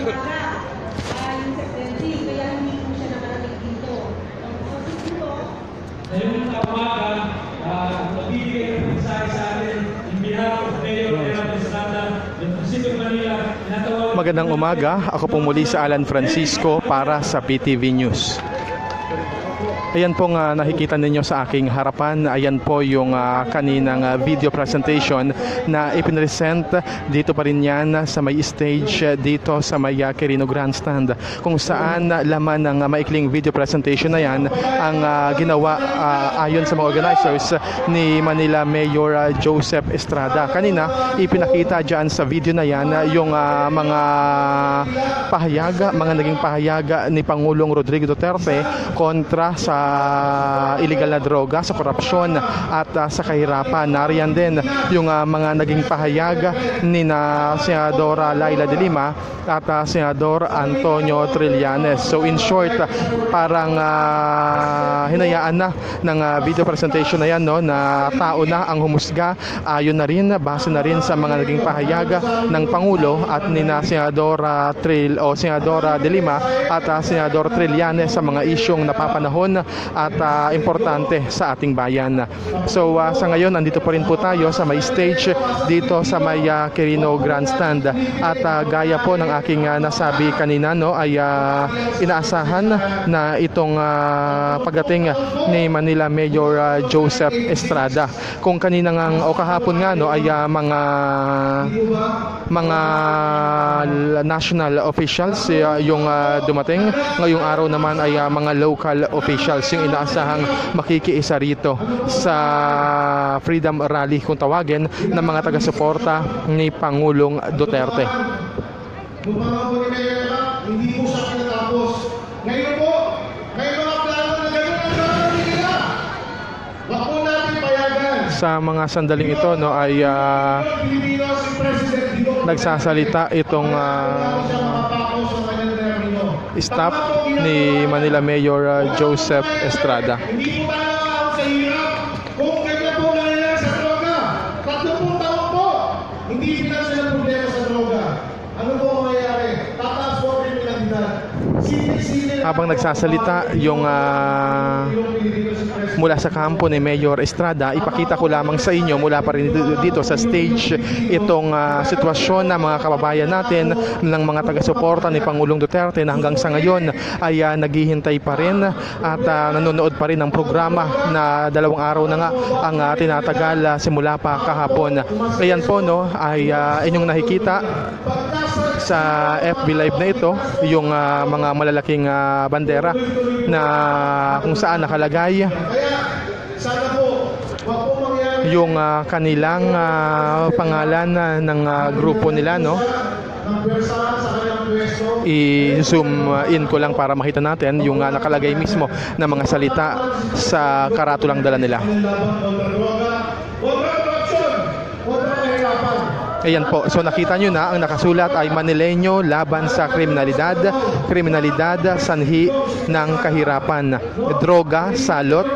yung secretary, kaya hindi po siya nakarating dito. Ngayon na umaga, nabibigay ng mensahe sa atin in behalf of Mayor Erap Estrada ng Pacific Manila. Magandang umaga, ako po muli sa Alan Francisco para sa PTV News. Ayan pong nakikita ninyo sa aking harapan, ayan po yung kaninang video presentation na ipinresent dito pa rin yan sa may stage dito sa may Quirino Grandstand, kung saan laman ng maikling video presentation na yan ang ginawa ayon sa mga organizers ni Manila Mayor Joseph Estrada. Kanina ipinakita dyan sa video na yan yung mga naging pahayaga ni Pangulong Rodrigo Duterte kontra sa illegal na droga, sa korupsyon at sa kahirapan. Nariyan din yung mga naging pahayag ni Senadora Laila de Lima at Senador Antonio Trillanes. So in short, parang hinayaan na ng video presentation na yan, no, na tao na ang humusga ayon na rin, base na rin sa mga naging pahayag ng Pangulo at ni Senadora de Lima at Senador Trillanes sa mga isyong napapanahon at importante sa ating bayan. So sa ngayon, andito pa rin po tayo sa may stage dito sa may Quirino Grandstand at gaya po ng aking nasabi kanina, no, ay inaasahan na itong pagdating ni Manila Mayor Joseph Estrada. Kung kanina nga o kahapon nga, no, ay mga national officials yung dumating. Ngayong araw naman ay mga local officials yung inaasahang makikiisa rito sa Freedom Rally kung tawagin ng mga taga-suporta ni Pangulong Duterte. Nung panahon po ni Mayor, hindi po siya pinatapos. Ngayon po, may mga plano na gano'n ang gagawin nila. Wag po natin payagan. Sa mga sandaling ito, no, ay nagsasalita itong staff ni Manila Mayor Joseph Estrada. Hindi po tayo nakakawag sa hirap. Kung ganyan po nangyayari sa droga, 30 taon po, hindi pinag sila problema sa droga. Ano po mangyayari? Tataas po ang kriminalidad. Habang nagsasalita yung mula sa kampo ni Mayor Estrada, ipakita ko lamang sa inyo mula pa rin dito sa stage itong sitwasyon ng mga kababayan natin, ng mga taga-suporta ni Pangulong Duterte na hanggang sa ngayon ay naghihintay pa rin at nanonood pa rin ng programa na 2 araw na nga ang tinatagal simula pa kahapon. Ayan po, no, ay inyong nakikita sa FB Live na ito yung mga malalaking bandera na kung saan nakalagay yung kanilang pangalan ng grupo nila, no. I-zoom in ko lang para makita natin yung nakalagay mismo na mga salita sa karatulang dala nila. Ayan po, so nakita nyo na ang nakasulat ay Manileño laban sa kriminalidad, kriminalidad sanhi ng kahirapan, droga, salot,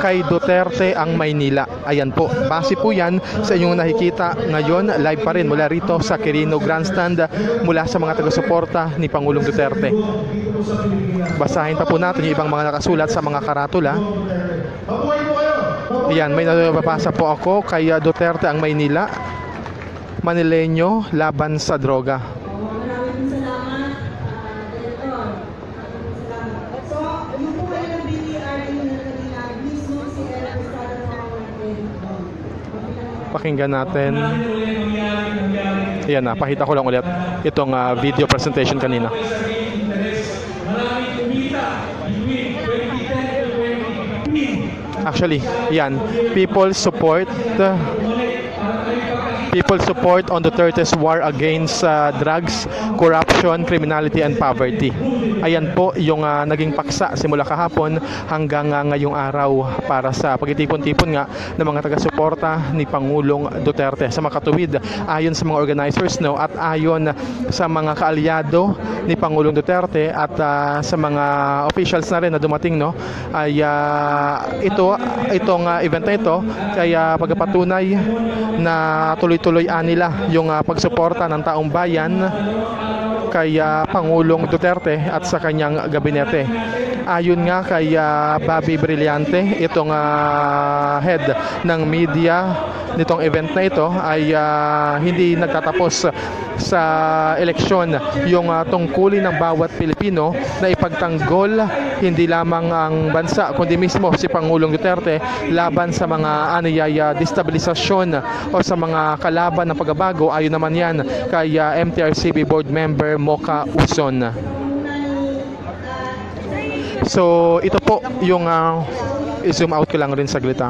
kay Duterte ang Maynila. Ayan po, base po yan sa inyong nakikita ngayon, live pa rin mula rito sa Quirino Grandstand mula sa mga taga-suporta ni Pangulong Duterte. Basahin pa po natin yung ibang mga nakasulat sa mga karatula. Ayan, may nababasa po ako, kay Duterte ang Maynila, Manileño laban sa droga. Maraming salamat, Director. Salamat. So, yung po kayo ng BTR yung kanina, mismo si Erap Estrada na Pakinggan natin. Ayan na, pakita ko lang ulit itong video presentation kanina. Actually, yan, people support on Duterte's war against drugs, corruption, criminality, and poverty. Ayan po yung naging paksa simula kahapon hanggang ngayong araw para sa pagtitipon-tipon nga ng mga taga-suporta ni Pangulong Duterte. Sa makatuwid, ayon sa mga organizers, no, at ayon sa mga kaalyado ni Pangulong Duterte at sa mga officials na rin na dumating, no, ay itong event na ito kaya pagpapatunay na tuloy ituloy nila yung pagsuporta ng taong bayan kay Pangulong Duterte at sa kanyang gabinete. Ayon nga kay Bobby Brillante, itong head ng media nitong event na ito ay hindi nagtatapos sa eleksyon. Yung tungkulin ng bawat Pilipino na ipagtanggol hindi lamang ang bansa kundi mismo si Pangulong Duterte laban sa mga aniyaya destabilisasyon o sa mga kalaban ng pagbabago. Ayon naman yan kay MTRCB board member Mocha Uson. So ito po yung i-zoom out ko lang rin saglit.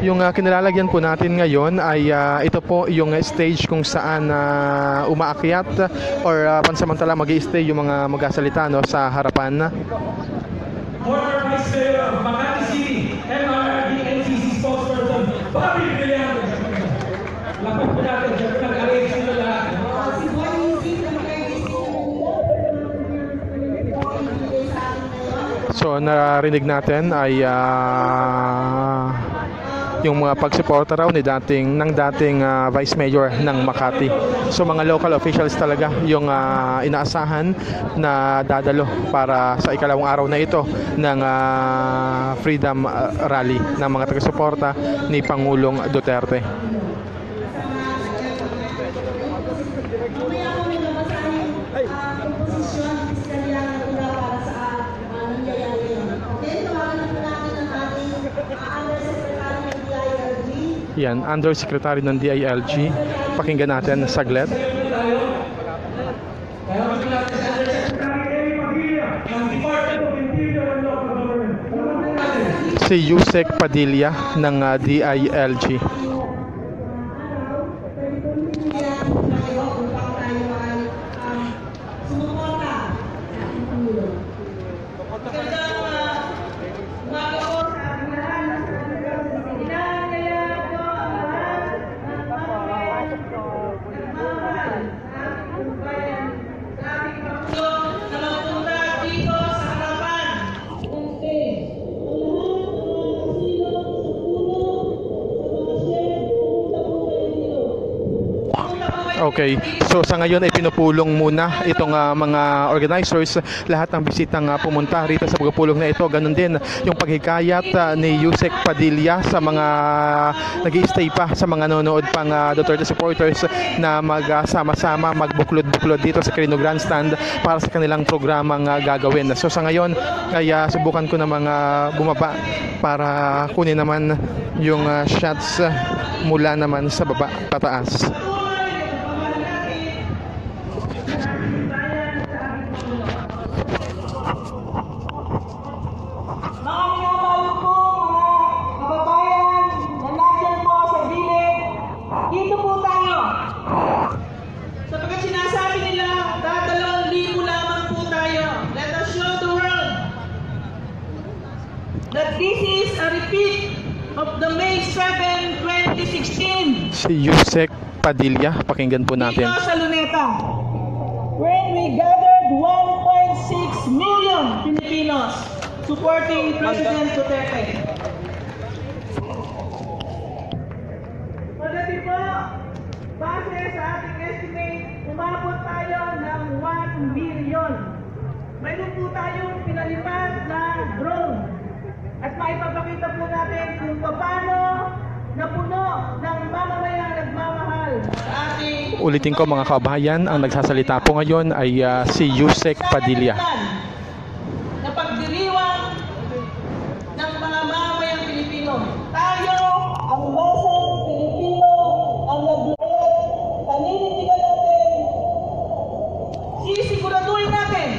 Yung kinalalagyan po natin ngayon ay ito po yung stage kung saan umaakyat or pansamantala mag-i-stay yung mga magasalita no, sa harapan. Former Vice Mayor of Makati City, MRRD NCC spokesperson, Bobby Brillante. Lapit po natin, siyempre nag-arrange nito lahat. Si Boy Isip na mag-i-isip So narinig natin ay yung mga pagsuporta raw ni dating Vice Mayor ng Makati. So mga local officials talaga yung inaasahan na dadalo para sa ikalawang araw na ito ng Freedom Rally ng mga taga-suporta ni Pangulong Duterte. Mamaya ko may nabasahin komposisyon, piskalya na ula para sa nangyayari. Okay, tawagan na po natin ang ating Yan, Undersecretary ng DILG. Pakinggan natin saglit. Si Yusek Padilla ng DILG. Okay, so sa ngayon ay pinupulong muna itong mga organizers, lahat ng bisitang pumunta rito sa pagpupulong na ito. Ganon din yung paghikayat ni Yusek Padilla sa mga nag-i-stay pa, sa mga nanonood pang Duterte supporters na magsama-sama, magbuklod-buklod dito sa Quirino Grandstand para sa kanilang programang gagawin. So sa ngayon ay subukan ko na mga bumaba para kunin naman yung shots mula naman sa baba pataas. That this is a repeat of the May 7, 2016 si Yusek Padilla, pakinggan po natin. dito sa Luneta, when we gathered 1.6 million Filipinos supporting President Duterte. Pagdating po, base sa ating estimate, umabot tayo ng 1 million. Mayroon po tayong pinalipad na drone. At maipapakita po natin kung paano napuno ng mamamayang nagmamahal sa ating... Ulitin ko mga kabayan, ang nagsasalita po ngayon ay si Yusek Padilla. Na pagdiriwang ng mga mamamayang Pilipino. Tayo, ang basang Pilipino, ang nagduet, paninitigan natin, sisiguraduhin natin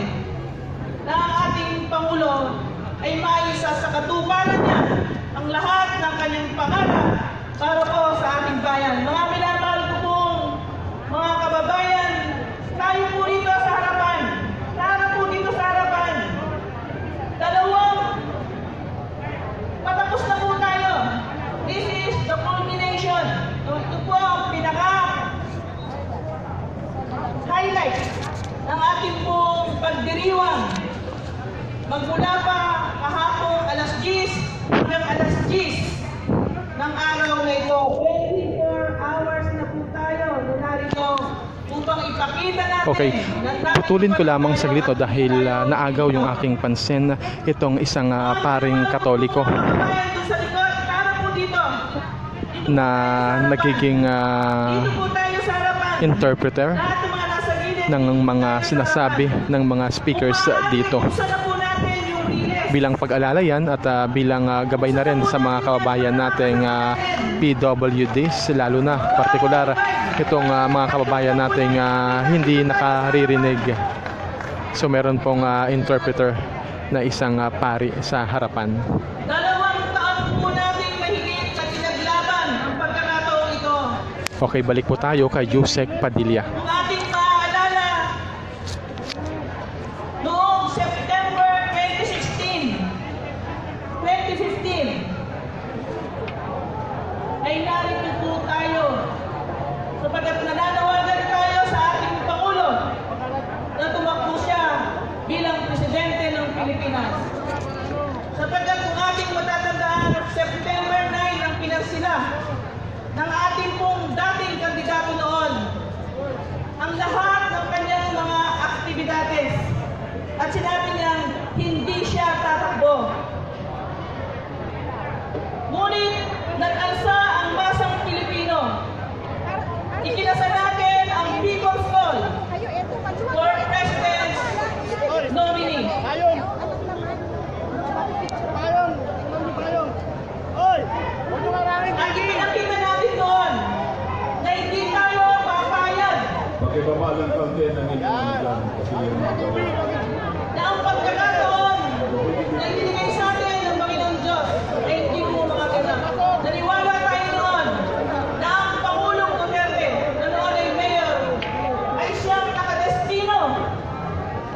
na ang ating Pangulo ay maisa sa katuparan niya ang lahat ng kanyang pangarap para po sa ating bayan. Mga minamahal ko pong mga kababayan, tayo po dito sa harapan. Tayo po dito sa harapan. Patapos na po tayo. This is the culmination. Ito po ang pinaka-highlight ng ating pong pagdiriwang. Magmula pa kahapon alas 10 hanggang alas 10 ipakita natin. Okay, putulin ko lamang saglit dahil naagaw yung aking pansin itong isang paring Katoliko Kabayan doon sa likod, para po dito. na nagiging Dito po tayo sa harapan. interpreter Lahat ng mga nasa gilid. ng mga sinasabi ng mga speakers dito. Buksan na po natin yung riles. Bilang pag-alala yan at bilang gabay na rin sa mga kababayan nating PWDs, lalo na partikular itong mga kababayan nating hindi nakaririnig. So meron pong interpreter na isang pari sa harapan. 2 taon po natin mahigit na pinaglaban ang pagkakataong ito. Okay, balik po tayo kay Yusek Padilla. Kung ating maaalala, noong September 2015, ay narito po tayo sapagkat nananawagan tayo sa ating Pangulo na tumakbo siya bilang Presidente ng Pilipinas. Sapagkat kung ating matatandaan, September 9 ang pinansila ng ating pong dating kandidato noon ang lahat ng kanyang mga aktibidades at sinabi niyang hindi siya tatakbo. Ngunit nag-alsa ang masang Pilipino. Ikinasa natin ang People's Call for President's nominee. At ipinakita natin doon na hindi tayo papayag Pakibabalan kaunti ng inyong plan kasi yung mga na ang pagkakataon na ibinigay sa atin ng Panginoong Diyos ay hindi mo makaganap. Naniwala tayo noon na ang Pangulong Duterte, na noon ay mayor, ay siyang nakadestino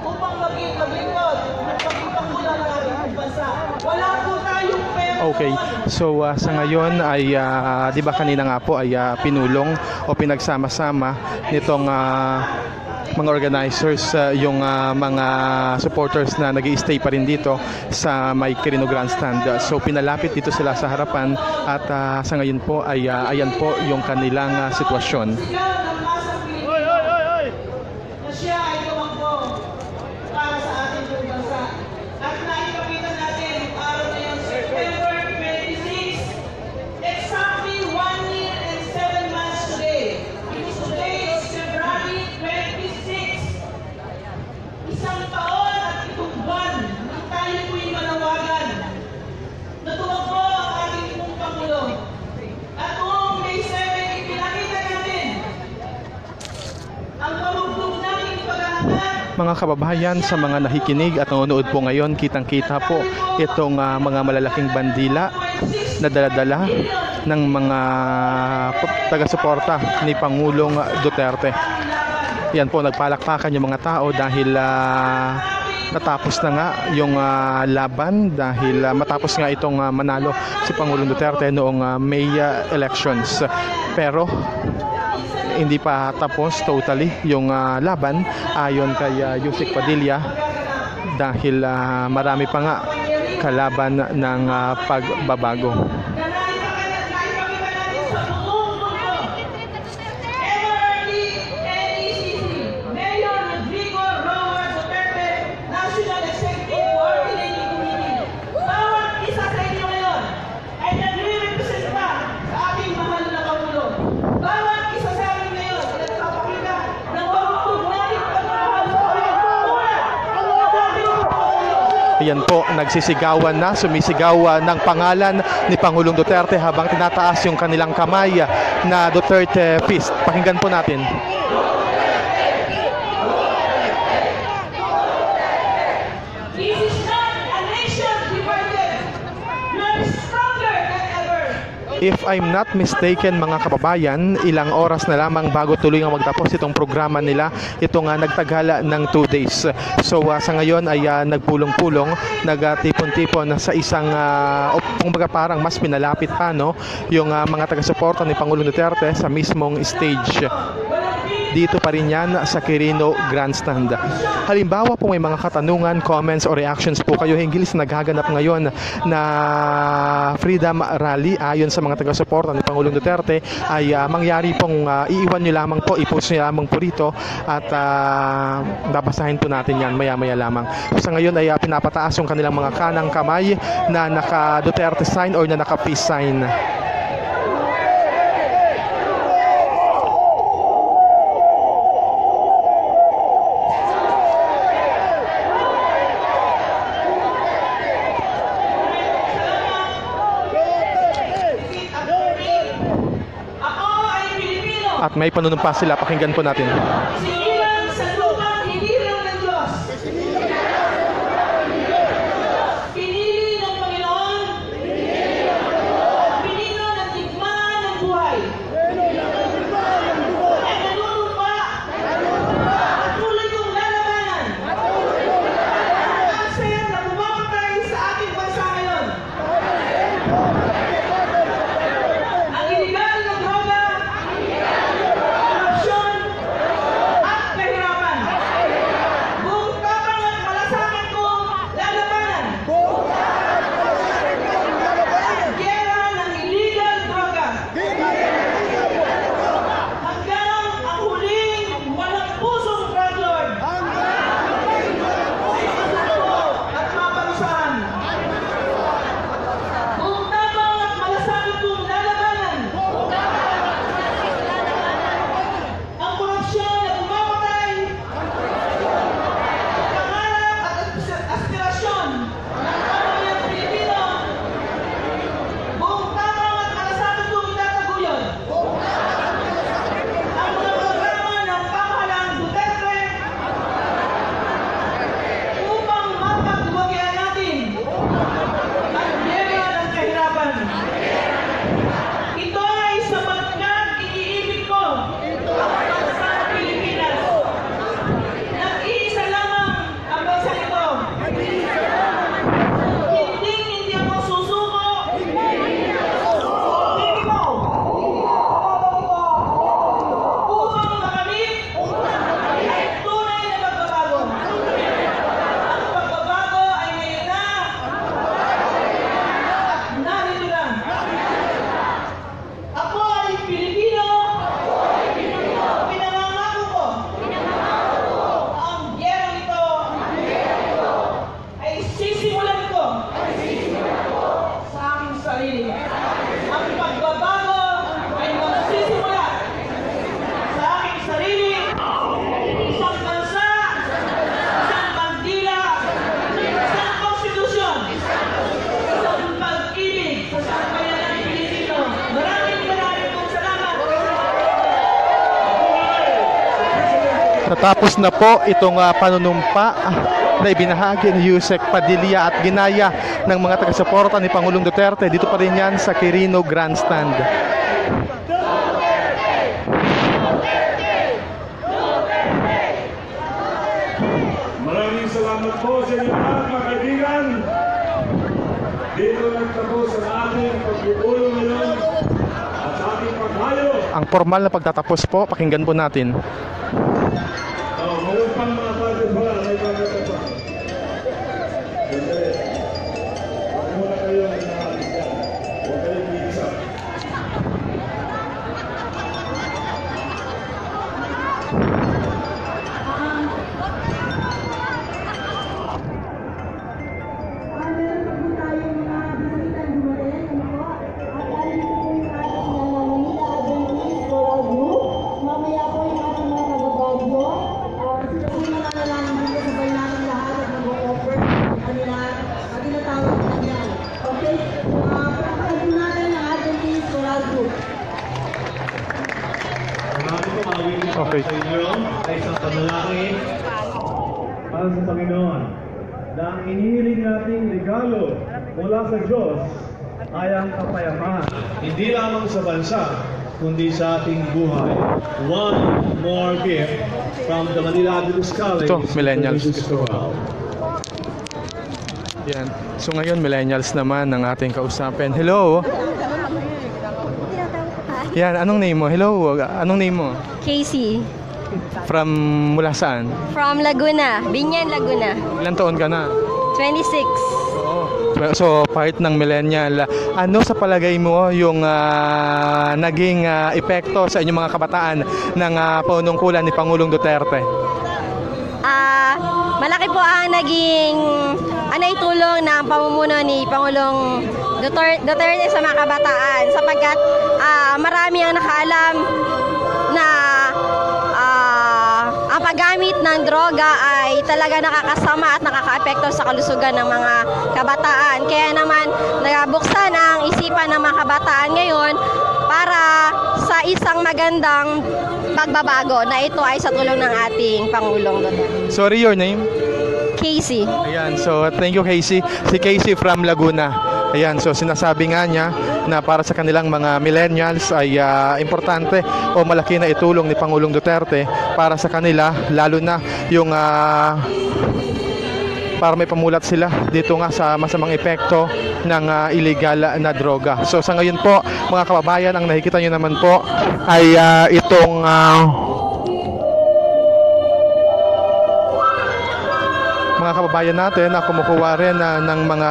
upang maging maglingkod at maging pangulo ng ating bansa. Wala po tayong pera. Okay, so sa ngayon ay di ba kanina nga po ay pinulong o pinagsama-sama nitong mga organizers yung mga supporters na nag-i-stay pa rin dito sa may Quirino Grandstand. So pinalapit dito sila sa harapan at sa ngayon po ay ayan po yung kanilang sitwasyon. Sigaw ng masang Pilipino na siya ay tumakbo para sa ating buong bansa. At naipakita natin yung araw na yun, September 26, exactly 1 year and 7 months today. Because today is February 26. Isang taon at itong buwan nang tayo po'y manawagan na tumakbo ang ating pong Pangulo. At noong May 7, ipinakita natin ang marugdog nating paghahangad. Mga kababayan, sa mga nakikinig at nanonood po ngayon, kitang-kita po itong mga malalaking bandila na dala-dala ng mga taga-suporta ni Pangulong Duterte. Yan po, nagpalakpakan yung mga tao dahil natapos na nga yung laban, dahil matapos nga itong manalo si Pangulong Duterte noong May elections. Pero hindi pa tapos totally yung laban ayon kay Yusek Padilla dahil marami pa nga kalaban ng pagbabago. Na naipakita natin sa buong mundo. MRD, NECC, Mayor Rodrigo Roa Duterte, National Executive Coordinating Committee. Bawat isa sa inyo ngayon ay nagre-representa sa ating mahal na Pangulo. Bawat isa sa amin ngayon ay nagpapakita ng marugtog nating pagmamahal sa Panginoon. Ayan po, nagsisigawan na, sumisigaw ng pangalan ni Pangulong Duterte habang tinataas yung kanilang kamay na Duterte Fist. Pakinggan po natin. This is not a nation divided. We are stronger than ever. If I'm not mistaken mga kababayan, ilang oras na lamang bago tuloy ang magtapos itong programa nila. Ito nga nagtagala ng 2 days. So sa ngayon ay nagpulong-pulong, nagtipon-tipon sa isang, kumbaga parang mas pinalapit pa no, yung mga taga-suporta ni Pangulong Duterte sa mismong stage dito pa rin yan sa Quirino Grandstand. Halimbawa po may mga katanungan, comments o reactions po kayo hinggil sa naghaganap ngayon na Freedom Rally ayon sa mga taga-suporta ni Pangulong Duterte ay mangyari pong iiwan nyo lamang po, i-post nyo lamang po rito at babasahin po natin yan maya-maya lamang. So, sa ngayon ay pinapataas yung kanilang mga kanang kamay na naka-Duterte sign or na naka-peace sign. At may panunumpa sila, pakinggan po natin. Sinilang sa lupang hinilang ng Diyos. Pinili ng Panginoon. Pinili ng digmaan ng buhay. At nanunumpa. At tuloy kong lalabanan. Ang saya na bumamatay sa ating bansa ngayon. Ang iligal na droga, korupsyon, at kahirapan. Buong tapang at malasakit kong lalabanan. Giyera ng illegal droga. Hanggang ang huling walang pusong drug lord. At maparusahan. Buong tapang at malasakit kong lalabanan. Ang korupsyon na bumamatay, pangarap at aspirasyon ng pamilyang Pilipino, buong tapang at malasakit kong itataguyod. Ang mga programa ng pamahalaan Duterte upang mapagbuwagyan natin ang giyera ng kahirapan. Ito ay sapagkat iniibig ko ang bansang Pilipinas. Nag-iisa lamang ang bansang ito. Hindi ako susuko. Hindi ko. Upang makamit ang tunay na pagbabago. Ang pagbabago ay ngayon na at narito na. Ako ay Pilipino. Pinangangako ko. Ang giyera nito ay sisimulan ko sa aking sarili. Ang pagbabago ay magsisimula sa aking sarili. Isang bansa, isang bandila, isang konstitusyon, isang pag-ibig sa sambayanang Pilipino. Maraming pong salamat. Natapos na po itong panunumpa na ibinahagi ni Yusek Padilla at ginaya ng mga taga-suporta ni Pangulong Duterte. Dito pa rin yan sa Quirino Grandstand. Maraming salamat po sa inyo lahat, mga kaibigan. Dito nagtapos ang ating pagpupulong ngayon at sa ating paghayo. Ang formal na pagtatapos po, pakinggan po natin. Mayroon pang mga budget pala, may budget pa. Huwag muna kayo nanahalit yan. Huwag kayong mag-isa. Meron pa po tayong mga bisitang dumating. Ano po? At alin po yung ating Manila Adventist Rural Group. Mamaya po yung ating mga taga-Baguio. Sila po yung mga nalaman dito sabay natin lahat at mag-offer ang kanila at tinatawag na yan. Okay? Pagkakalin natin ang Adventist Rural Group. Marami po mawili Okay. sa inyo ay isang panalangin para sa Panginoon na ang inihiling nating regalo mula sa Diyos ay ang kapayapaan. Hindi lamang sa bansa, kundi sa ating buhay. One more gift from the Manila Adventist College. Ito, millennials. to the world. Yan. So ngayon, millennials naman ang ating kausapin. Hello! Yan, anong name mo? Hello, anong name mo? Casey. From mula saan? From Laguna, Binyan, Laguna. Ilan taon ka na? 26. So, part ng millennial. Ano sa palagay mo yung naging epekto sa inyong mga kabataan ng panunungkulan ni Pangulong Duterte? Malaki po ang naging naitulong ng pamumuno ni Pangulong Duterte sa mga kabataan sapagkat marami ang nakaalam na ang paggamit ng droga ay talaga nakakasama at nakakaapekto sa kalusugan ng mga kabataan. Kaya naman nabuksan ang isipan ng mga kabataan ngayon para sa isang magandang pagbabago na ito ay sa tulong ng ating Pangulong Duterte. Sorry, your name? Casey. Ayan, so thank you Casey. Si Casey from Laguna. Ayan, so sinasabi nga niya na para sa kanilang mga millennials ay importante o malaki na itulong ni Pangulong Duterte para sa kanila, lalo na yung para may pamulat sila dito nga sa masamang epekto ng illegal na droga. So sa ngayon po mga kababayan, ang nakikita nyo naman po ay itong mga kababayan natin na kumukuha rin ng mga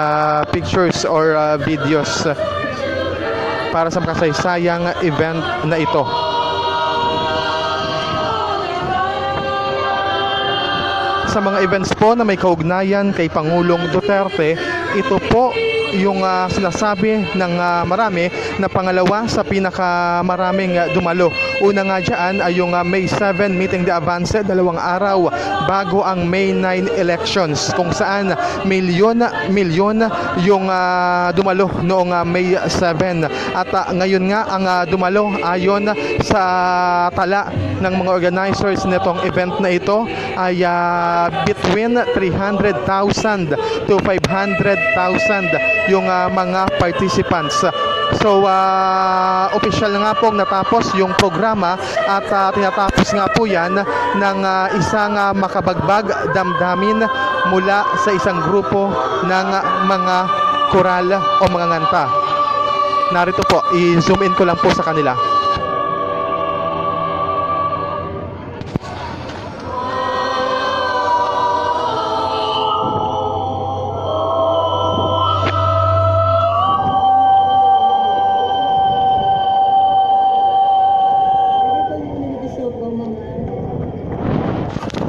pictures or videos para sa makasaysayang event na ito. Sa mga events po na may kaugnayan kay Pangulong Duterte, ito po yung sinasabi ng marami na pangalawa sa pinakamaraming dumalo. Una nga dyan ay yung May 7 meeting de avance, 2 araw bago ang May 9 elections, kung saan milyon yung dumalo noong May 7. At ngayon nga ang dumalo ayon sa tala ng mga organizers nitong event na ito ay between 300,000 to 500,000 yung mga participants. So, official nga pong natapos yung programa at tinatapos nga po yan ng isang makabagbag damdamin mula sa isang grupo ng mga koral o mga nganta. Narito po, i-zoom in ko lang po sa kanila.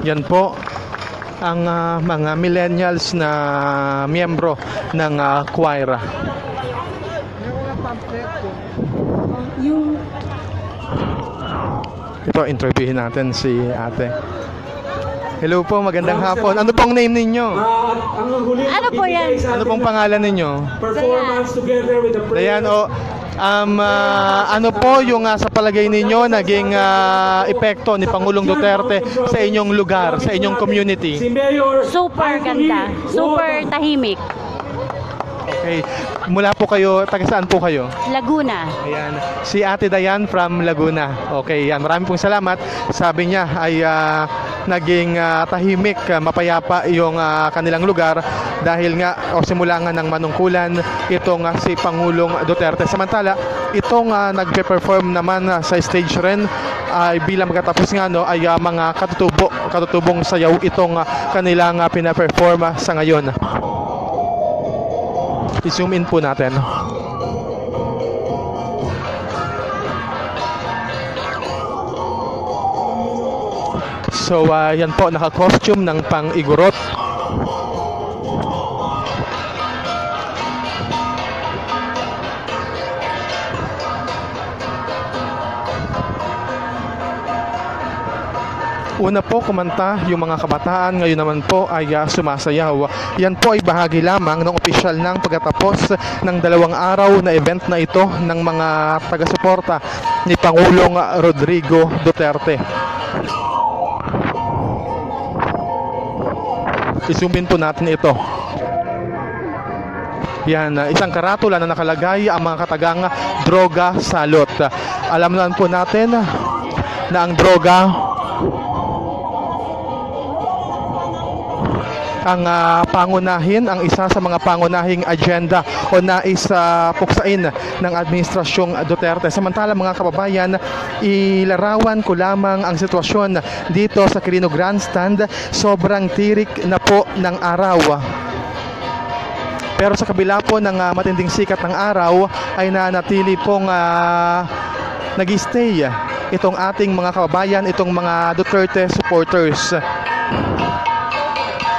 Yan po ang mga millennials na miyembro ng choir. Ito, interviewin natin si ate. Hello po, magandang hapon. Ano pong name ninyo? Ano po yan? Ano pong pangalan ninyo? Performance together with the Dayan, ano po yung sa palagay ninyo naging epekto ni Pangulong Duterte sa inyong lugar, sa inyong community? Si Mayor Super ganda. Super tahimik. Okay. Mula po kayo, taga saan po kayo? Laguna. Ayan. Si Ate Dayan from Laguna. Okay, yan. Maraming pong salamat. Sabi niya ay naging tahimik, mapayapa yung kanilang lugar dahil nga simula nga ng manungkulan itong si Pangulong Duterte. Samantala, itong nagpe-perform naman sa stage rin ay bilang magkatapos nga ay mga katutubong sayaw itong kanilang pina-perform sa ngayon. I-zoom in po natin. So, yan po, naka-costume ng pang-igorot. Una po kumanta yung mga kabataan, ngayon naman po ay sumasayaw. Yan po ay bahagi lamang ng opisyal ng pagkatapos ng 2 araw na event na ito ng mga taga-suporta ni Pangulong Rodrigo Duterte. I-zoom in po natin ito. Yan, isang karatula na nakalagay ang mga katagang droga salot. Alam naman po natin na ang droga ang ang isa sa mga pangunahing agenda o nais puksain ng Administrasyong Duterte. Samantala mga kababayan, ilarawan ko lamang ang sitwasyon dito sa Quirino Grandstand. Sobrang tirik na po ng araw. Pero sa kabila po ng matinding sikat ng araw ay nanatili pong nag-stay itong ating mga kababayan, itong mga Duterte supporters.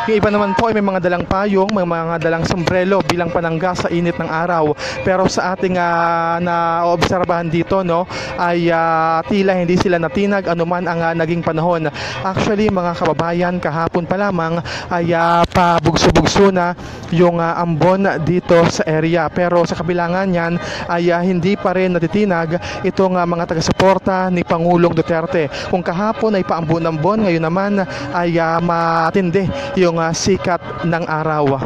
Yung iba naman po ay may mga dalang payong, may mga dalang sombrero bilang panangga sa init ng araw. Pero sa ating naobserbahan dito, no, ay tila hindi sila natinag anuman ang naging panahon. Actually mga kababayan, kahapon pa lamang ay pabugso-bugso na yung ambon dito sa area. Pero sa kabilangan yan ay hindi pa rin natitinag itong mga taga-suporta ni Pangulong Duterte. Kung kahapon ay paambon-ambon, ngayon naman ay matindi yung sikat ng araw.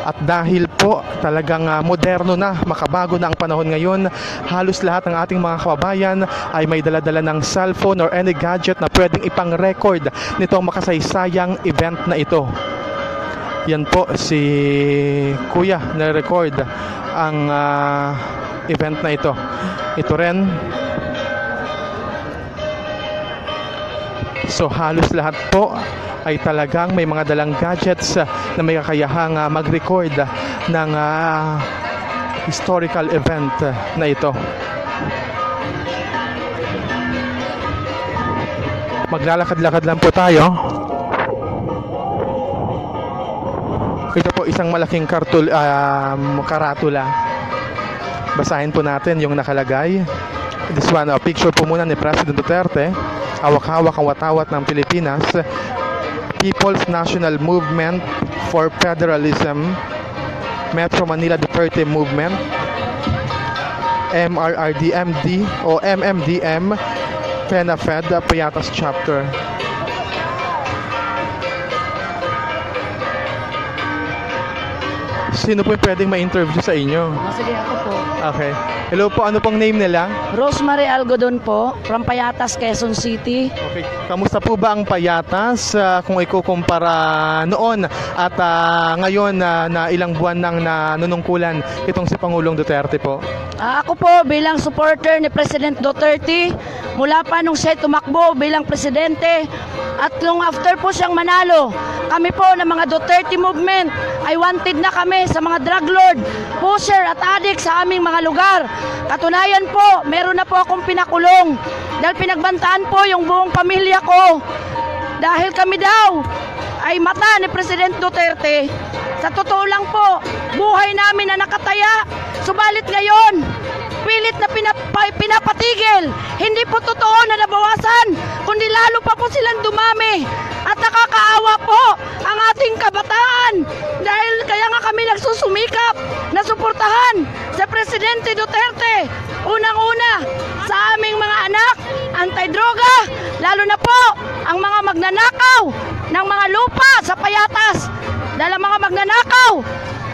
At dahil po talagang moderno na, makabago na ang panahon ngayon, halos lahat ng ating mga kababayan ay may dala-dala ng cellphone or any gadget na pwedeng ipang-record nitong makasaysayang event na ito. Yan po si Kuya na record ang event na ito. Ito rin. So halos lahat po ay talagang may mga dalang gadgets na may kakayahang mag-record ng historical event na ito. Maglalakad-lakad lang po tayo. Ito po isang malaking karatula. Basahin po natin yung nakalagay. This one, picture po muna ni President Duterte. Hawak-hawak ang watawat ng Pilipinas. People's National Movement for Federalism, Metro Manila Duterte Movement, MRRDMD o MMDM, PENAFED, Payatas Chapter. Sino po yung pwedeng ma-interview sa inyo? Sige, ako po. Okay. Hello po, ano pong name nila? Rosemary Algodon po, from Payatas, Quezon City. Okay. Kamusta po ba ang Payatas kung ikukumpara noon at ngayon na ilang buwan nang nanunungkulan itong si Pangulong Duterte po? Ako po bilang supporter ni President Duterte, mula pa nung siya tumakbo bilang presidente at nung after po siyang manalo, kami po ng mga Duterte movement ay wanted na kami sa mga drug lord, pusher at addict sa aming mga lugar. Katunayan po, meron na po akong pinakulong dahil pinagbantaan po yung buong pamilya ko. Dahil kami daw ay mata ni President Duterte. Sa totoo lang po, buhay namin na nakataya. Subalit ngayon, pilit na pinapatigil. Hindi po totoo na nabawasan, kundi lalo pa po silang dumami. At nakakaawa po ang ating kabataan. Dahil kaya nga kami nagsusumikap na suportahan sa Presidente Duterte. Unang-una sa aming mga anak, anti-droga, lalo na po ang mga magnanakaw ng mga lupa sa Payatas. Dahil ang mga magnanakaw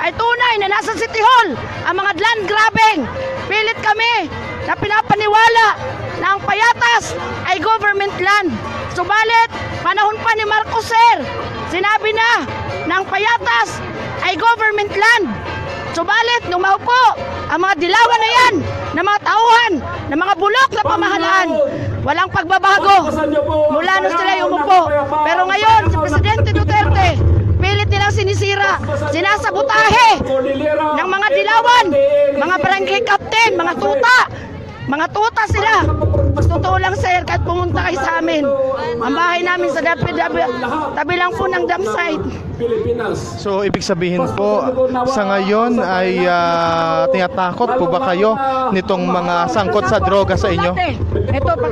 ay tunay na nasa City Hall, ang mga land grabbing. Pilit kami na pinapaniwala na ang Payatas ay government land. Subalit, panahon pa ni Marcos Sr., sinabi na ang Payatas ay government land. Subalit, nung maupo, ang mga dilawan na yan, na mga tauhan, na mga bulok na pamahalaan, walang pagbabago. Mula nung sila umupo. Pero ngayon, si Presidente Duterte, pilit nilang sinisira, sinasabotahe ng mga dilawan, mga barangay captain, mga tuta. Mga tuta sila. Mas totoo lang sir, kahit pumunta kayo sa amin. Ang bahay namin sa tabi lang po ng dam site. So ibig sabihin po, sa ngayon ay tinatakot po ba kayo nitong mga sangkot sa droga sa inyo?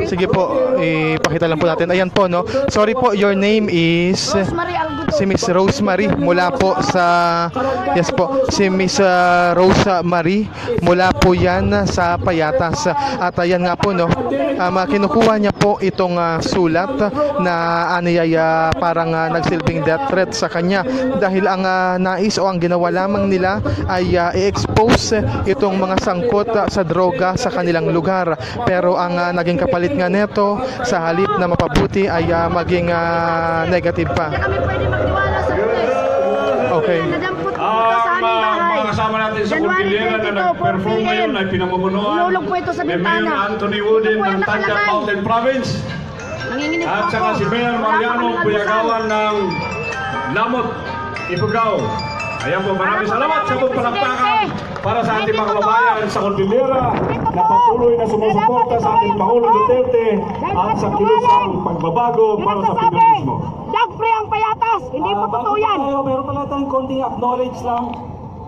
Sige po, ipakita lang po natin. Ayan po, no? Sorry po, your name is? Si Miss Rosemary mula po sa yes po, si Miss Rosemary mula po yan sa Payatas. At ayan nga po, no, kinukuha niya po itong sulat na aniyay parang nagsilbing death threat sa kanya niya dahil ang nais o ang ginawa lamang nila ay i-expose itong mga sangkot sa droga sa kanilang lugar. Pero ang naging kapalit nga neto sa halip na mapabuti ay maging negative pa. Kami pwede magtiwala sa pulis. Okay. Nadampot po sa aming bahay. Mga kasama natin sa Cordillera na nag-perform ngayon ay pinamumunuan Inulog po ito sa ni bintana. Mayor Anthony Woodin Ito po ng yung Tanca nakalagay. Mountain Province Nanginginig po at ako. saka si Mayor Wala Mariano po kami Puyagawan ng Lamot, Ifugao. Ayan po, maraming salamat sa buong palakpakan para sa ating mga kababayan sa Cordillera na patuloy na sumusuporta sa ating Pangulong Duterte at sa kilusang pagbabago para sa Pinoyismo. Dagpre ang payatas. Hindi po totoo yan. Meron pala tayong konting acknowledge lang.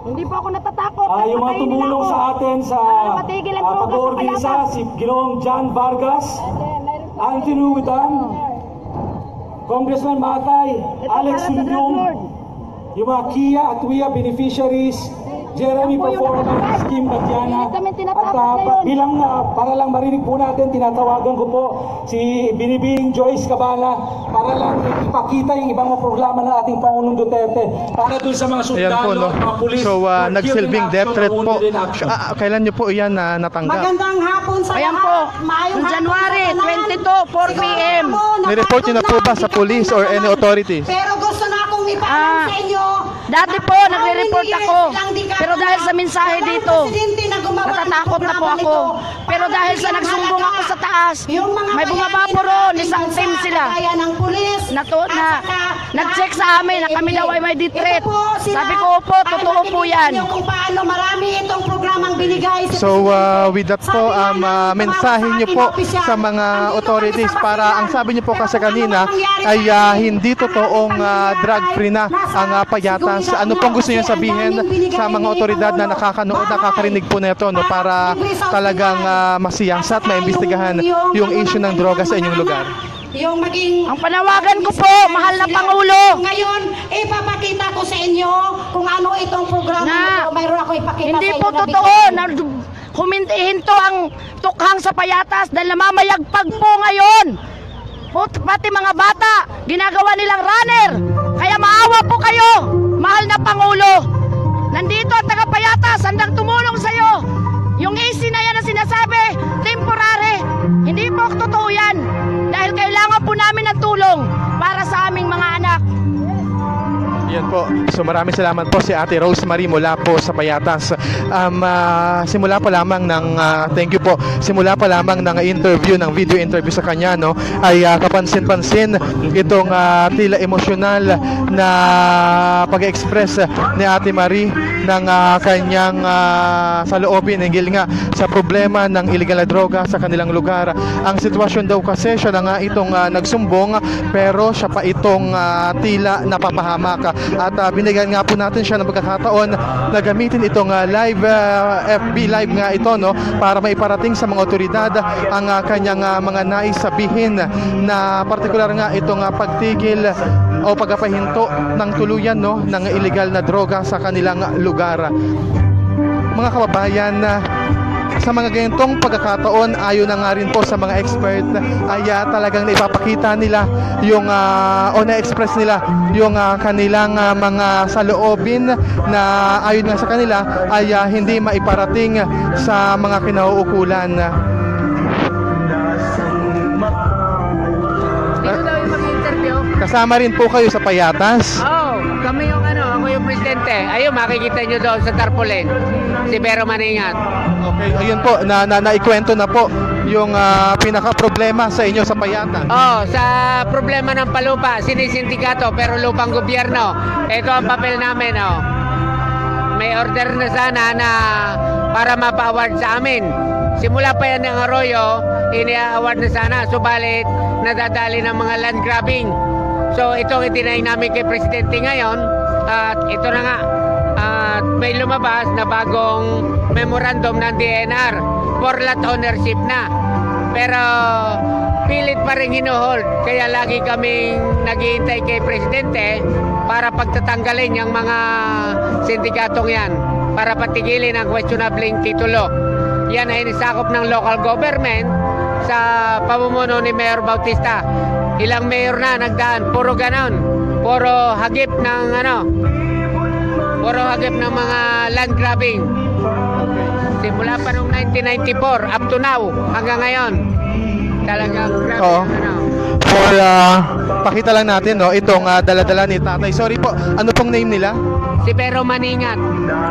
Hindi po ako natatakot. Yung mga tumulong sa atin sa matigil ang droga sa pag-oorganisa, payatas. si Ginoong John Vargas, Anthony Witan, Congressman Matay, Alex Sulyong, yung mga KIA at WIA beneficiaries, Jeremy Performance, Kim Batiana, at bilang para lang marinig po natin, tinatawagan ko po si Binibining Joyce Cabana para lang ipakita yung ibang programa ng ating Pangulong Duterte para dun sa mga Ayan po, sundalo, no? mga pulis. So, nagsilbing death threat po. Kailan nyo po yan natanggap? Magandang hapon sa Ayan lahat. po, Maayong noong hapon January sa tanan. 22, 4 p.m. Ni-report nyo na po ba sa police or any authorities? Pero gusto na akong ipaalam sa inyo. Dati po, nagre-report ako. Pero dahil sa mensahe dito, natatakot na po ako. Pero dahil sa nagsumbong ako sa taas, may bumaba po ron, isang team sila. Nag-check sa amin na kami daw ay may death. Sabi ko po, totoo po yan. Kung paano marami itong programang binigay. So with that po, mensahe nyo po sa mga authorities para ang sabi nyo po kasi kanina ay hindi totoong drug-free na ang payatas. Ano pong gusto nyo sabihin sa mga otoridad na nakakanood, nakakarinig po nito, no, para talagang masiyasat, maimbestigahan yung issue ng droga sa inyong lugar? Ang panawagan ko po, mahal na Pangulo. Ngayon, ipapakita ko sa inyo kung ano itong programa na mayroon ako ipakita hindi sa inyo. po totoo na huminto ang tukhang sa payatas dahil namamayagpag po ngayon. Pati mga bata, ginagawa nilang runner. Kaya maawa po kayo, mahal na Pangulo. Nandito ang taga-payatas, handang tumulong sa'yo. Yung AC na yan na sinasabi, temporary. Hindi po totoo yan. Dahil kailangan po namin ng tulong para sa aming mga anak. Yan po. So maraming salamat po si Ate Rosemary mula po sa Payatas. Simula pa lamang ng thank you po. Simula pa lamang ng interview, ng video interview sa kanya, no, ay kapansin-pansin itong tila emosyonal na pag-express ni Ate Marie ng kanyang saloobin hinggil nga sa problema ng illegal na droga sa kanilang lugar. Ang sitwasyon daw kasi siya na nga itong nagsumbong pero siya pa itong tila napapahamak. At binigyan nga po natin siya ng pagkakataon na gamitin itong live FB live nga ito, no, para maiparating sa mga otoridad ang kanyang mga nais sabihin na partikular nga itong pagtigil o pagpapahinto ng tuluyan, no, ng illegal na droga sa kanilang lugar. Mga kababayan, sa mga ganitong pagkakataon, ayon na nga rin po sa mga expert, ay talagang naipapakita nila yung o na-express nila yung kanilang mga saloobin na ayon nga sa kanila ay hindi maiparating sa mga kinauukulan. Dito daw yung mag-interview. Kasama rin po kayo sa Payatas? Kami yung ako yung presidente. Ayun, makikita nyo doon sa tarpaulin. Si Vero Maningat. Okay, ayun po, naikwento na po yung pinaka-problema sa inyo sa Payatas. Sa problema ng palupa, sinisindikato pero lupang gobyerno. Ito ang papel namin, May order na sana na para mapa-award sa amin. Simula pa yan ng Arroyo, ini-award na sana. Subalit, nadadali ng mga land grabbing. So ito ang itinay namin kay Presidente ngayon at ito na nga at may lumabas na bagong memorandum ng DNR for lot ownership na. Pero pilit pa rin hinuhold kaya lagi kaming naghihintay kay Presidente para pagtatanggalin yung mga sindikatong yan para patigilin ang questionable titulo. Yan ay nisakop ng local government sa pamumuno ni Mayor Bautista. Ilang mayor na nagdaan, puro ganon. puro hagip ng mga land grabbing. Simula pa noong 1994 up to now hanggang ngayon. Talagang grabe. Oo. For pakita lang natin no, itong dala-dala ni Tatay. Sorry po, ano pong name nila? Si Pero Maningat.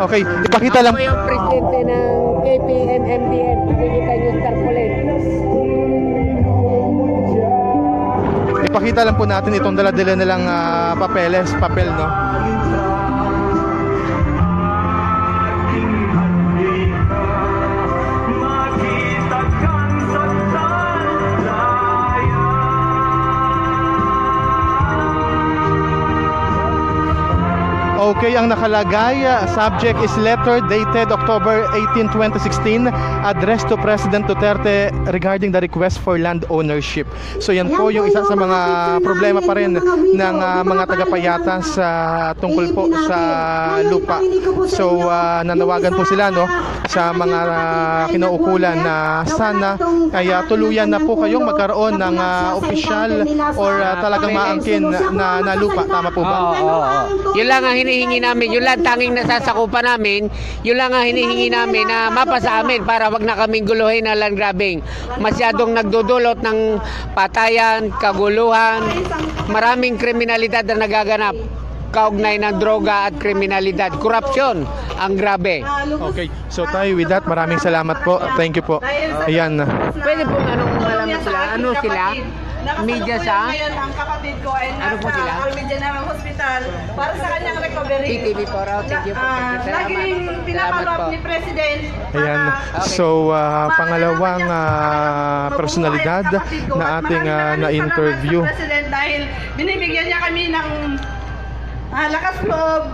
Okay, ipakita lang. Ako yung presidente ng KPM-MDN. Makikita nyo tarpaulin. Ipakita lang po natin itong dala-dala nilang papel no. Okay, ang nakalagay, subject is letter dated October 18, 2016, addressed to President Duterte regarding the request for land ownership. So yan po yung isa sa mga problema pa rin ng mga tagapayata sa tungkol po sa lupa. So nanawagan po sila no sa mga kinaukulan na sana ay tuluyan na po kayong magkaroon ng opisyal or talagang maangkin na lupa. Tama po ba? Yun lang ang hinihingi namin, yun lang tanging nasasakupan namin, yun lang ang hinihingi namin na mapasa amin para wag na kaming guluhin na land grabbing. Masyadong nagdudulot ng patayan, kaguluhan, maraming kriminalidad na nagaganap. Kaugnay ng droga at kriminalidad. Korupsyon ang grabe. Okay, so tayo with that, maraming salamat po. Thank you po. Ayan. Pwede po malaman sila? Ano sila? Media sa? Ngayon, ang kapatid ko ay Ano po nasa sila? Army General Hospital para sa kanyang recovery. PTV po raw. Thank you po. Laging pinapaloob ni President. Ayan. So, pangalawang personalidad na ating na-interview. President dahil binibigyan niya kami ng lakas loob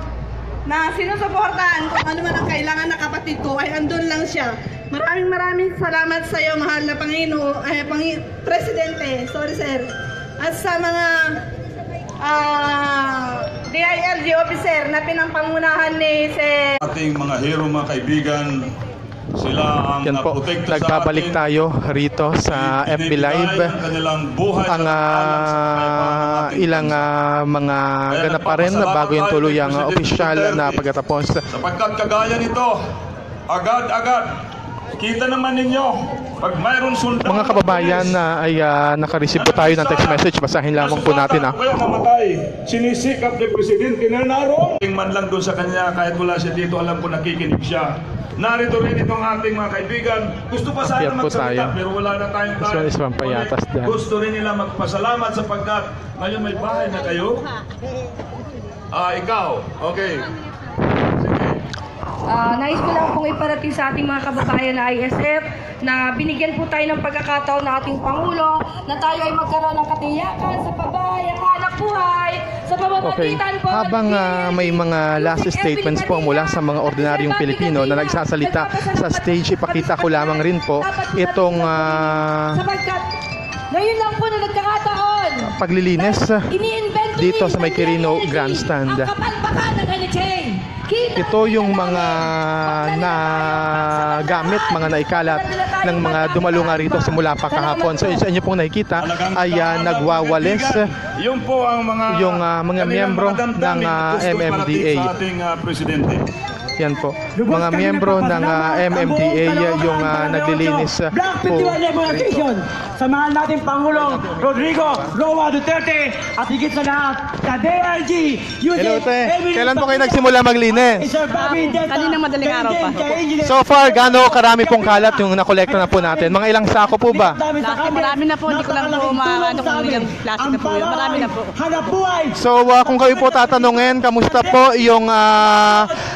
na sinusuportahan kung ano man ang kailangan ng kapatid ko ay andun lang siya. Maraming salamat sa iyo, mahal na Presidente. Sorry, sir. At sa mga DILG officer na pinampangunahan ni Sir. Ating mga hero, mga kaibigan, sila ang yan po, nagbabalik tayo rito sa FB Live. Ang ilang mga ganap pa rin bago yung tuluyang opisyal na pagkatapos. Sapagkat kagaya nito, agad-agad, kita naman ninyo, pag mayroon sundalo. Mga kababayan ay nakareceive po tayo ng text message. Basahin lamang po natin. Kaya namatay, sinisikap ni Presidente na naroon. Man lang doon sa kanya, kahit wala siya dito, alam ko nakikinig siya. Narito rin itong ating mga kaibigan. Gusto pa sana magsalita, pero wala na tayong time. Gusto rin nila magpasalamat sapagkat ngayon may bahay na kayo. Ikaw, okay. Nais ko lang pong iparating sa ating mga kababayan na ISF na binigyan po tayo ng pagkakataon ng ating Pangulo na tayo ay magkaroon ng katiyakan sa pabayang hanap buhay sa pamamagitan po. Habang may mga last statements po mula sa mga ordinaryong Pilipino na nagsasalita sa stage, ipakita ko lamang rin po itong sapagkat ngayon lang po na nagkakataon paglilinis dito sa May Quirino Grandstand. Ito yung mga nagamit, mga naikalat ng mga dumalo nga rito simula pa kahapon. So sa inyo pong nakikita ay nagwawalis yung po ang mga miyembro ng MMDA. Yan po, mga miyembro ng MMDA yung naglilinis po. Sa mahal nating Pangulong Rodrigo Roa Duterte at higit sa lahat sa DILG. Hello te, kailan po kayo nagsimula maglinis? Kaninang madaling araw pa. So far, gaano karami pong kalat yung nakolekta na po natin? Mga ilang sako po ba? Marami na po, hindi ko lang po maano kung ilang plastic na po yun. Marami na po. So kung kayo po tatanungin, kamusta po yung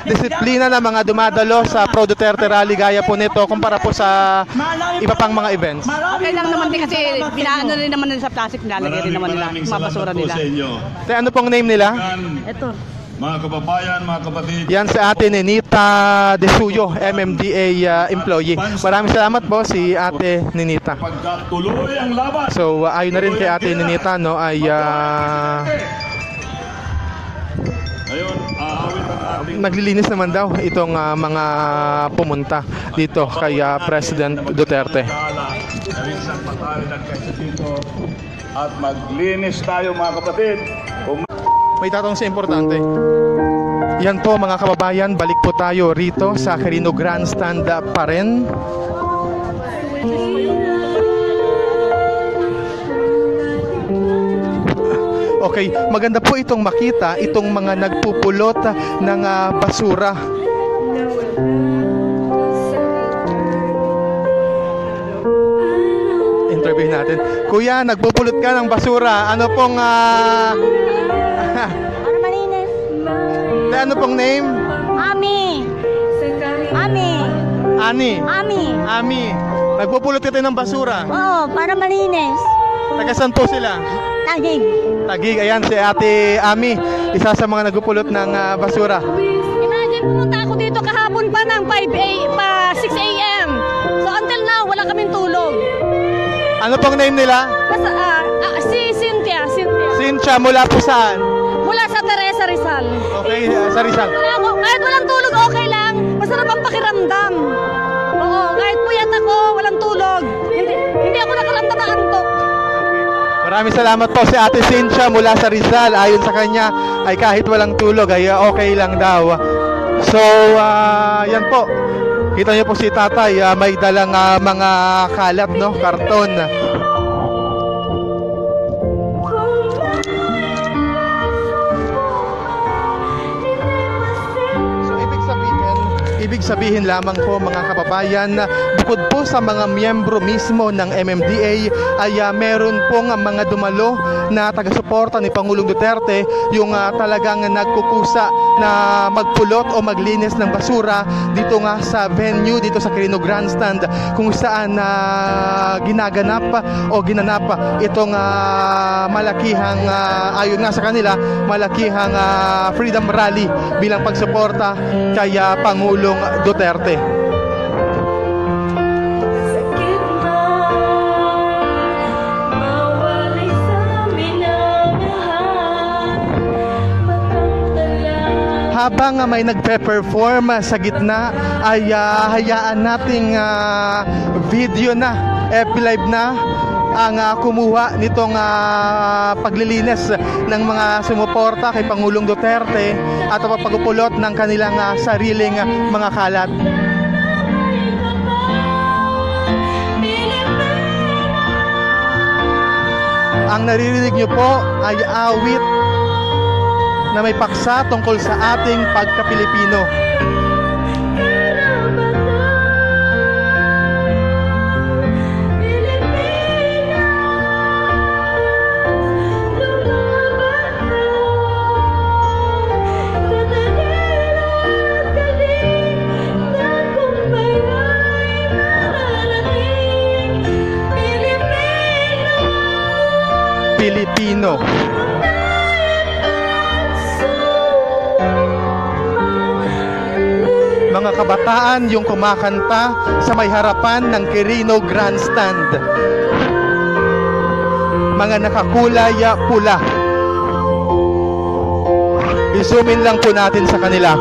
disiplina ng mga dumadalo sa Pro Duterte Rally gaya po nito kumpara po sa iba pang mga events? Okay lang naman din kasi pinaano rin naman nila sa plastic, nilalagay rin naman nila, mabasura nila. Te, ano pong name nila? Ito. Mga kababayan, mga kapatid. Yan sa atin ni Nita De Suyo, MMDA employee. Maraming salamat po si Ate Ninita. Pagkatuloy ang laban. So ayon na rin kay Ate Ninita no ay naglilinis naman daw itong mga pumunta dito kay President Duterte. At maglinis tayo mga kapatid. May tatanong sa importante. Yan po mga kababayan, balik po tayo rito sa Quirino Grandstand pa rin. Okay, maganda po itong makita itong mga nagpupulot ng basura. Interview natin. Kuya, nagpupulot ka ng basura. Ano pong ano pong name? Ami. Ami. Nagpupulot ka ng basura? Oo, para malinis. Taga saan po sila? Tagig. Ayan si Ate Ami, isa sa mga nagpupulot ng basura. Imagine, pumunta ako dito kahapon pa ng 6 a.m. So until now, wala kaming tulog. Ano pong name nila? Si Cynthia. Cynthia, mula po saan? Mula sa Teresa Rizal. Okay, sa Rizal. Kahit walang tulog, okay lang. Masarap ang pakiramdam. Oo, kahit puyat ako, walang tulog. Hindi ako nakaramdam ng antok. Maraming salamat po si Ate Cynthia mula sa Rizal. Ayon sa kanya ay kahit walang tulog ay okay lang daw. So, yan po. Kita niyo po si tatay, may dalang mga kalat, no? Karton. Ibig sabihin lamang po mga kababayan, bukod po sa mga miyembro mismo ng MMDA ay meron pong mga dumalo na taga-suporta ni Pangulong Duterte yung talagang nagkukusa na magpulot o maglinis ng basura dito nga sa venue, dito sa Quirino Grandstand, kung saan ginanap itong malakihang, ayon nga sa kanila, malakihang Freedom Rally bilang pagsuporta kay Pangulong Duterte. Habang may nagpe-perform sa gitna ay hayaan nating video na, live na ang kumuha nitong paglilinis ng mga sumuporta kay Pangulong Duterte at pagpupulot ng kanilang sariling mga kalat. Ang naririnig nyo po ay awit na may paksa tungkol sa ating pagka-Pilipino. Pilipino. Mga kabataan yung kumakanta sa may harapan ng Quirino Grandstand. Mga nakakulay pula. I-zoom in lang po natin sa kanila.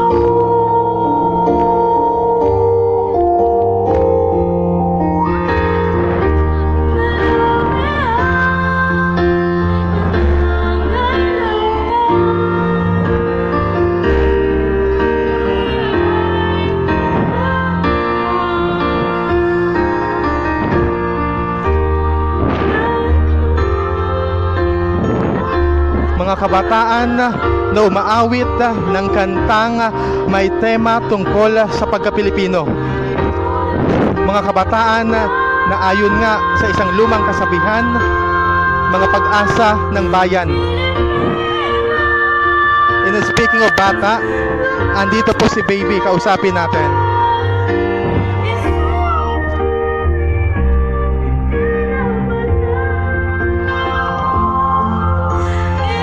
Mga kabataan na umaawit ng kantang may tema tungkol sa pagka-Pilipino. Mga kabataan na ayon nga sa isang lumang kasabihan, mga pag-asa ng bayan. And speaking of bata, andito po si Baby, kausapin natin.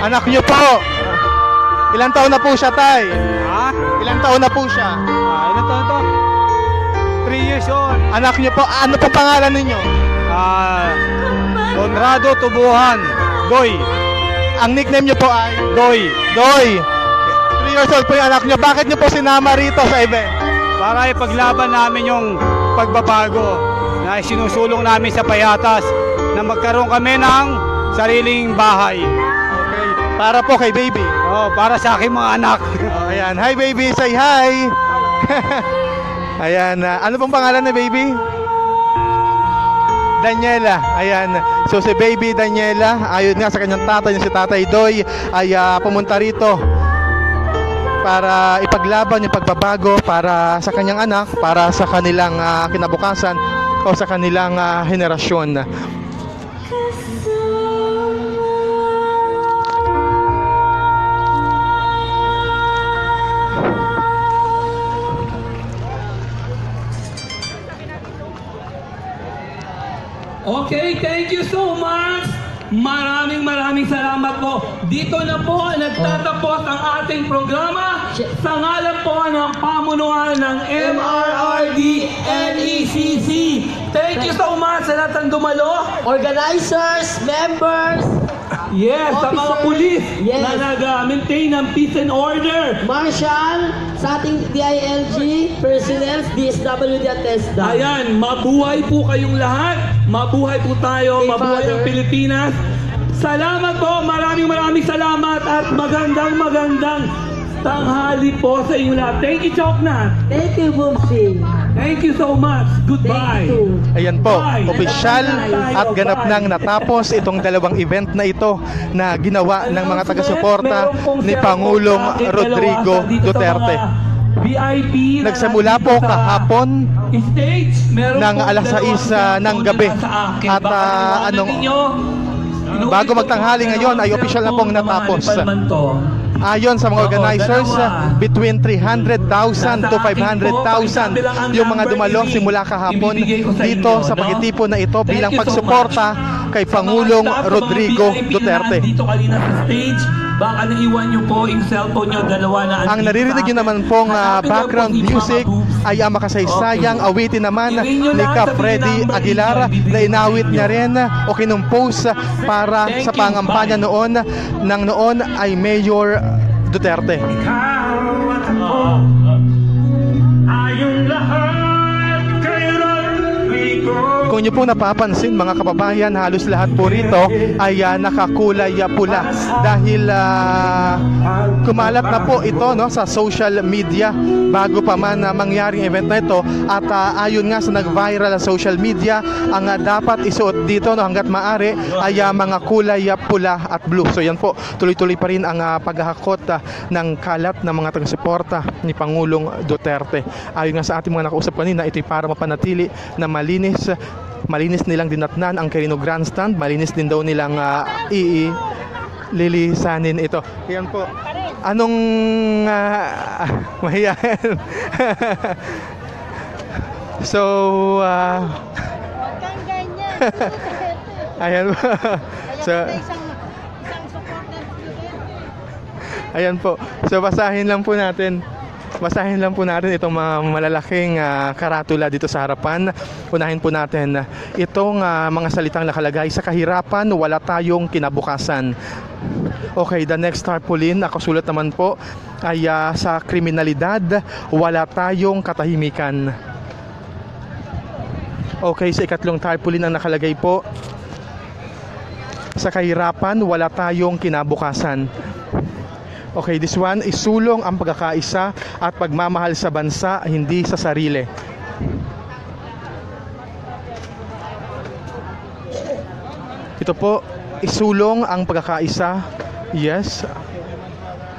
Anak niyo po. Ilang taon na po siya, tay? Ha? Ilang taon na po siya? Ilang taon to? 3 years old. Anak niyo po, ano po pangalan ninyo? Conrado Tubuhan. Doy. Ang nickname niyo po ay? Doy. Doy. 3 years old po yung anak niyo. Bakit niyo po sinama rito sa event? Para ipaglaban namin yung pagbabago na sinusulong namin sa Payatas na magkaroon kami ng sariling bahay. Para po kay baby. Oh, para sa aking mga anak. Oh, ayan. Hi baby, say hi. Ayan, ano pong pangalan ni baby? Daniela. Ayan. So si baby Daniela, ayon nga sa kanyang tatay, si Tatay Doy, ay pumunta rito para ipaglaban yung pagbabago para sa kanyang anak, para sa kanilang kinabukasan o sa kanilang henerasyon. Okay, thank you so much. Maraming salamat po. Dito na po nagtatapos ang ating programa sa ngalan po ng pamunuan ng MRRD NECC. Thank you so much sa lahat ng dumalo. Organizers, members, yes, sa mga pulis yes, na nag-maintain ng peace and order. Marshal, sa ating DILG, personnel, DSWD at TESDA. Ayan, mabuhay po kayong lahat. Mabuhay po tayo, Hey, mabuhay ang Father. Pilipinas. Salamat po, maraming salamat at magandang tanghali po sa inyo lahat. Thank you, Choknat. Thank you, Boomsing. Thank you so much. Goodbye. Ayan po, Bye. opisyal at ganap nang natapos itong dalawang event na ito na ginawa ng mga taga-suporta ni Pangulong Rodrigo Duterte. VIP na Nagsimula po kahapon stage, meron ng pong alas 6 ng gabi at bago magtanghali ngayon ay opisyal na pong natapos. Ayon sa mga organizers, between 300,000 to 500,000 yung mga dumalo simula kahapon dito sa pagtitipon na ito bilang pagsuporta kay Pangulong Rodrigo Duterte. Dito kanina sa stage, baka naiwan nyo po yung cellphone nyo, dalawa na Ang naririnig nyo naman pong background music ay ang makasaysayang awitin naman ni Ka Freddy Aguilar na inawit niya rin o kinumpose para sa pangampanya noon ng noon ay Mayor Duterte. Kung nyo pong napapansin mga kababayan, halos lahat po rito ay nakakulay pula dahil kumalat na po ito sa social media bago pa man mangyaring event na ito at ayon nga sa nag-viral na social media, ang dapat isuot dito hanggat maaari ay mga kulay pula at blue. So yan po, tuloy-tuloy pa rin ang paghahakot ng kalat ng mga taga-suporta ni Pangulong Duterte. Ayon nga sa ating mga nakausap kanina, ito'y para mapanatili na malinis nilang dinatnan ang Quirino Grandstand, malinis din daw nilang lilisanin ito. Yan po. Anong mahiyain? So ayan po. So ayan po. So basahin lang po natin itong mga malalaking karatula dito sa harapan. Unahin po natin itong mga salitang nakalagay, sa kahirapan wala tayong kinabukasan. Okay, the next tarpaulin, nakasulat naman po ay sa kriminalidad wala tayong katahimikan. Okay, sa ikatlong tarpaulin ang nakalagay po, sa kahirapan wala tayong kinabukasan. Okay, this one, isulong ang pagkakaisa at pagmamahal sa bansa, hindi sa sarili. Ito po, isulong ang pagkakaisa, yes,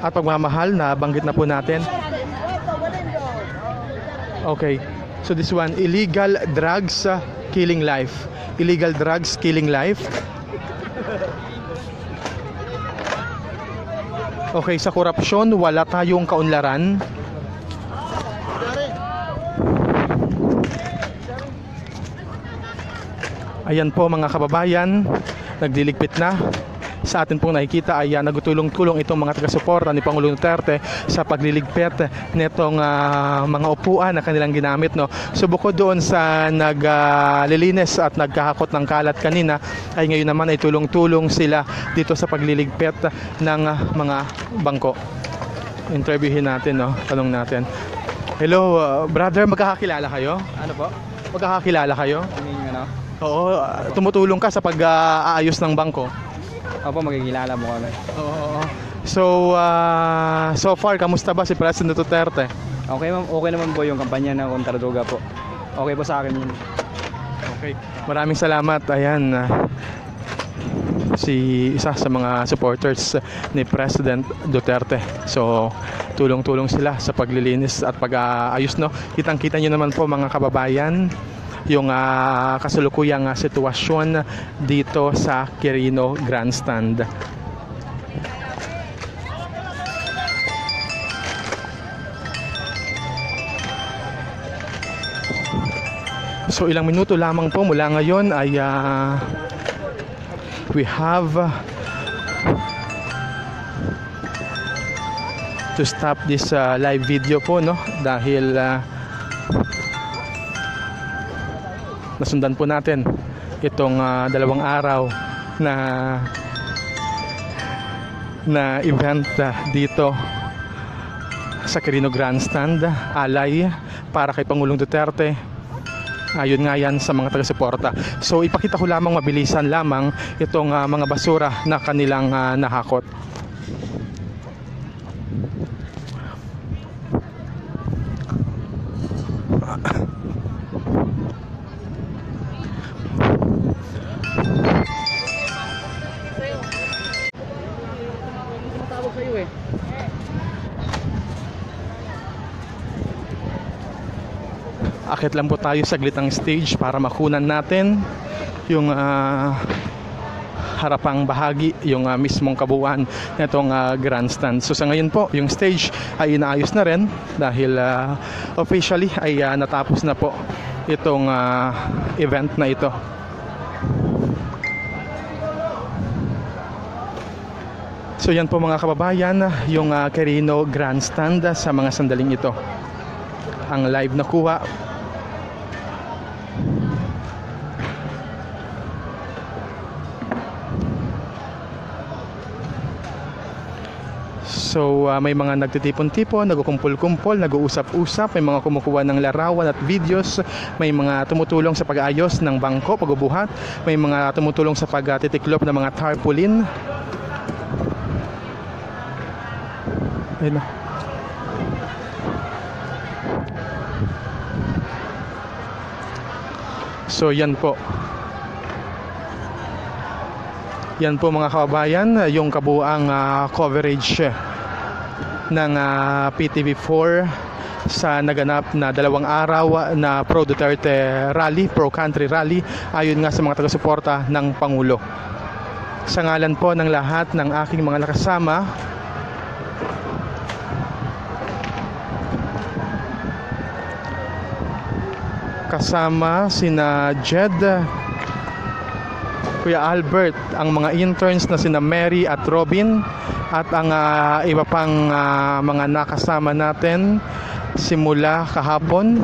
at pagmamahal, na banggit na po natin. Okay, so this one, illegal drugs killing life. Illegal drugs killing life. Okay, sa korupsyon wala tayong kaunlaran. Ayan po mga kababayan, nagdiligpit na. Sa atin pong nakikita ay nagtulong-tulong itong mga taga-suporta ni Pangulong Duterte sa pagliligpit nitong mga upuan na kanilang ginamit. So bukod doon sa naglilinis at nagkahakot ng kalat kanina, ay ngayon naman ay tulong-tulong sila dito sa pagliligpit ng mga bangko. Interviewin natin, tanong natin. Hello, brother, magkakakilala kayo? Ano po? Magkakakilala kayo? Oo, tumutulong ka sa pag-aayos ng bangko. Opo, magkikilala mo kami. Oo. So, so far, kamusta ba si President Duterte? Okay naman po yung kampanya ng kontra droga po. Okay po sa akin yun. Okay. Maraming salamat. Ayan, si isa sa mga supporters ni President Duterte. So, tulong-tulong sila sa paglilinis at pag-aayos, no? Kitang-kita nyo naman po mga kababayan yung kasalukuyang sitwasyon dito sa Quirino Grandstand. So ilang minuto lamang po mula ngayon ay we have to stop this live video po, no, dahil nasundan po natin itong 2 araw na event dito sa Quirino Grandstand, alay para kay Pangulong Duterte. Ayun nga yan sa mga taga-suporta. So ipakita ko lamang mabilisan lamang itong mga basura na kanilang nahakot. Akit lang po tayo saglit ang stage para makunan natin yung harapang bahagi, yung mismong kabuuan nitong grandstand. So sa ngayon po, yung stage ay inaayos na rin dahil officially ay natapos na po itong event na ito. So yan po mga kababayan, yung Quirino Grandstand sa mga sandaling ito. Ang live na kuha. So may mga nagtitipon-tipon, nagkukumpul-kumpol, nag-uusap-usap, may mga kumukuha ng larawan at videos, may mga tumutulong sa pag-aayos ng bangko, pagbubuhat, may mga tumutulong sa pagtitiklop ng mga tarpaulin. Ayun na. So yan po. Yan po mga kababayan, yung kabuuang coverage ng PTV4 sa naganap na 2 araw na Pro Duterte Rally, Pro Country Rally, ayon nga sa mga taga-suporta ng Pangulo. Sa ngalan po ng lahat ng aking mga nakasama, kasama sina Jed, Kuya Albert, ang mga interns na sina Mary at Robin, at ang iba pang mga nakasama natin simula kahapon.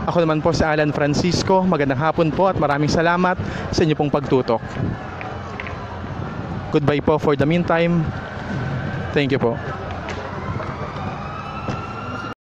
Ako naman po si Alan Francisco. Magandang hapon po at maraming salamat sa inyo pong pagtutok. Goodbye po for the meantime. Thank you po.